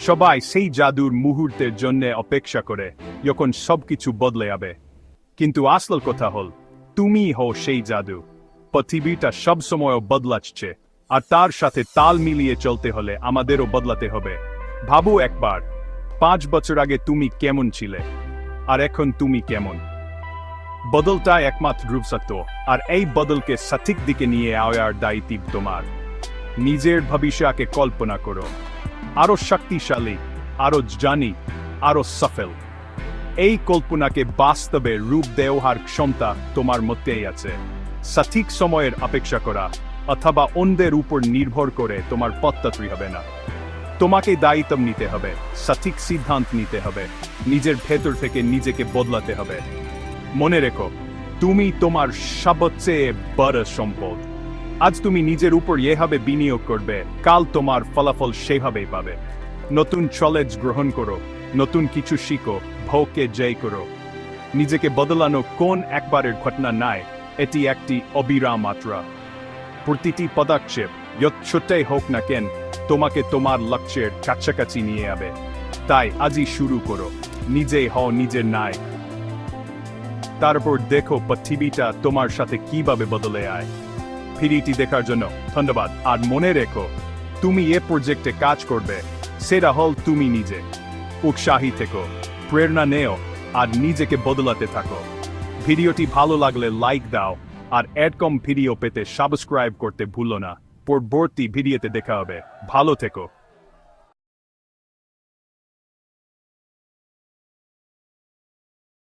সবাই সেই জাদুর মুহূর্তের জন্য অপেক্ষা করে যখন সবকিছু বদলে যাবে। কিন্তু আসল কথা হল, তুমি হও সেই জাদু। পৃথিবীটা সবসময় বদলাচ্ছে, আর তার সাথে তাল মিলিয়ে চলতে হলে আমাদেরও বদলাতে হবে। ভাবো একবার, 5 বছর আগে তুমি কেমন ছিলে, আর এখন তুমি কেমন। বদলটা একমাত্র সত্য, আর এই বদলকে সঠিক দিকে নিয়ে আওয়ার দায়িত্ব তোমার। নিজের ভবিষ্যৎকে কল্পনা করো, আরো শক্তিশালী, আরো জানি, আরো সফল। এই কল্পনাকে বাস্তবে রূপ দেওয়ার ক্ষমতা তোমার মধ্যেই আছে। সঠিক সময়ের অপেক্ষা করা অথবা অন্যদের উপর নির্ভর করে তোমার পথযাত্রী হবে না। তোমাকে দায়িত্ব নিতে হবে, সঠিক সিদ্ধান্ত নিতে হবে, নিজের ভেতর থেকে নিজেকে বদলাতে হবে। মনে রেখো, তুমি তোমার সবচেয়ে বড় সম্পদ। আজ তুমি নিজের উপর এভাবে বিনিয়োগ করবে, কাল তোমার ফলাফল সেভাবেই পাবে। নতুন চ্যালেঞ্জ গ্রহণ করো, নতুন কিছু শিখো, ভয়কে জয় করো। নিজেকে বদলানো কোন একবারের ঘটনা নয়, এটি একটি অবিরাম যাত্রা। প্রতিটি পদক্ষেপ, যত ছোটই হোক না কেন, তোমাকে তোমার লক্ষ্যের কাছাকাছি নিয়ে যাবে। তাই আজই শুরু করো, নিজেই হও নিজের নায়ক। তারপর দেখো পৃথিবীটা তোমার সাথে কিভাবে বদলে যায়। ভিডিওটি দেখার জন্য ধন্যবাদ, আর মনে রেখো, তুমি এ প্রজেক্টে কাজ করবে, সেটা হল তুমি নিজে। উৎসাহী থেকো, প্রেরণা নেও, আর নিজেকে বদলাতে থাকো। ভিডিওটি ভালো লাগলে লাইক দাও, আর এরকম ভিডিও পেতে সাবস্ক্রাইব করতে ভুলো না। পরবর্তী ভিডিওতে দেখা হবে। ভালো থেকো।